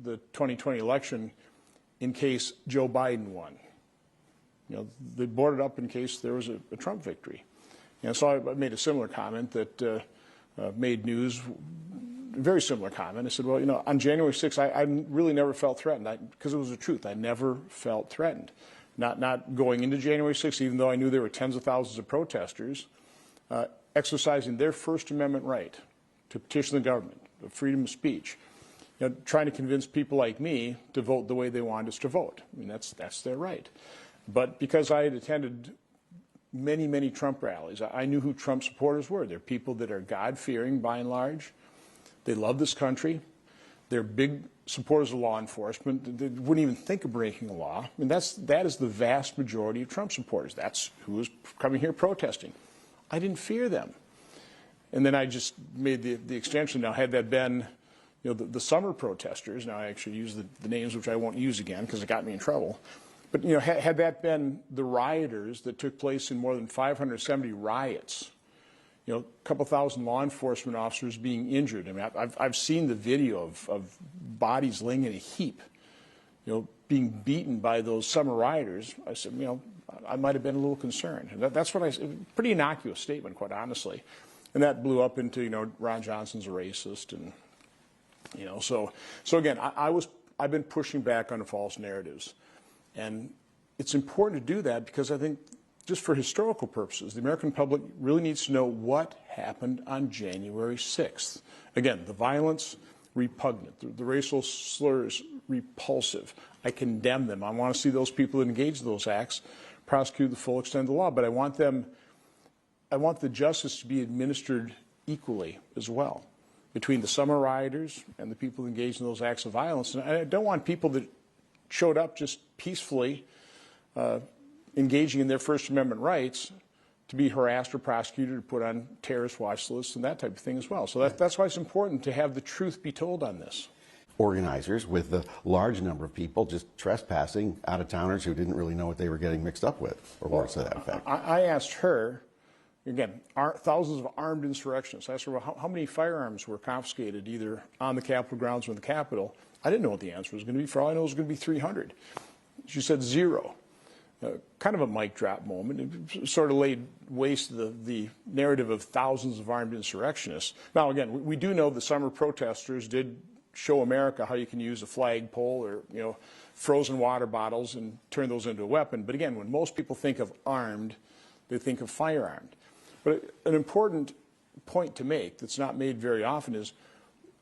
the 2020 election in case Joe Biden won. They boarded up in case there was a Trump victory. So I made a similar comment that made news, a very similar comment. I said, well, on January 6th, I really never felt threatened, because it was the truth. I never felt threatened. Not going into January 6th, even though I knew there were tens of thousands of protesters exercising their First Amendment right to petition the government, the freedom of speech, trying to convince people like me to vote the way they wanted us to vote. I mean, that's their right. But because I had attended many, many Trump rallies, I knew who Trump supporters were. They're people that are God-fearing, by and large. They love this country. They're big supporters of law enforcement. They wouldn't even think of breaking a law. I mean, that is the vast majority of Trump supporters. That's who was coming here protesting. I didn't fear them. And then I just made the extension. Now, had that been, the summer protesters, now I actually use the names which I won't use again because it got me in trouble. But, had that been the rioters that took place in more than 570 riots, a couple thousand law enforcement officers being injured. I mean, I've seen the video of bodies laying in a heap, being beaten by those summer rioters. I said, I might have been a little concerned. And that's what pretty innocuous statement, quite honestly. And that blew up into, Ron Johnson's a racist. And, so again, I've been pushing back on the false narratives. And it's important to do that because I think, just for historical purposes, the American public really needs to know what happened on January 6th. Again, the violence, repugnant. The racial slurs, repulsive. I condemn them. I want to see those people that engage in those acts prosecuted to the full extent of the law. But I want the justice to be administered equally as well between the summer rioters and the people engaged in those acts of violence. And I don't want people that showed up just peacefully engaging in their First Amendment rights to be harassed or prosecuted or put on terrorist watch lists and that type of thing as well. So that's why it's important to have the truth be told on this. Organizers with the large number of people just trespassing out-of-towners who didn't really know what they were getting mixed up with, or words to that effect. I asked her, again, thousands of armed insurrectionists. I asked her, well, how many firearms were confiscated either on the Capitol grounds or in the Capitol? I didn't know what the answer was going to be. For all I know, it was going to be 300. She said 0. Kind of a mic drop moment. It sort of laid waste to the narrative of thousands of armed insurrectionists. Now, again, we do know the summer protesters did show America how you can use a flagpole or, frozen water bottles and turn those into a weapon. But again, when most people think of armed, they think of firearmed. But an important point to make that's not made very often is,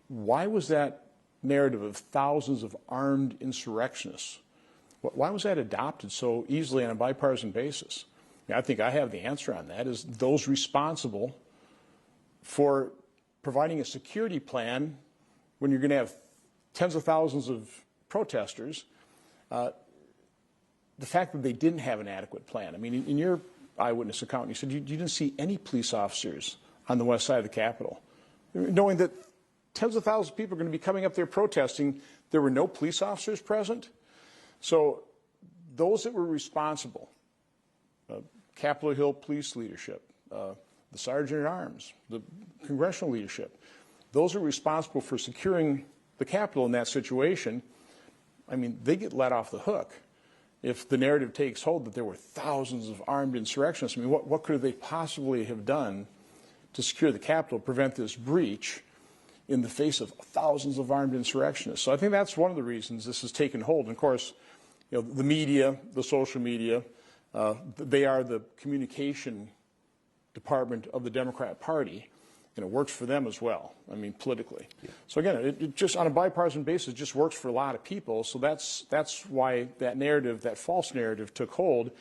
why was that narrative of thousands of armed insurrectionists, why was that adopted so easily on a bipartisan basis? I think I have the answer on that, is those responsible for providing a security plan when you're going to have tens of thousands of protesters, the fact that they didn't have an adequate plan. I mean, in your eyewitness account, you said you didn't see any police officers on the west side of the Capitol. Knowing that tens of thousands of people are going to be coming up there protesting, there were no police officers present. So those that were responsible, Capitol Hill police leadership, the Sergeant at Arms, the congressional leadership, those who are responsible for securing the Capitol in that situation, I mean, they get let off the hook if the narrative takes hold that there were thousands of armed insurrectionists. I mean, what could they possibly have done to secure the Capitol, prevent this breach in the face of thousands of armed insurrectionists? So I think that's one of the reasons this has taken hold. And of course, the media, the social media, they are the communication department of the Democrat Party, and it works for them as well, I mean, politically. Yeah. So again, it just, on a bipartisan basis, just works for a lot of people. So that's why that narrative, that false narrative, took hold.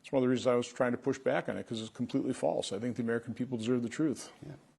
It's one of the reasons I was trying to push back on it, because it's completely false. I think the American people deserve the truth. Yeah.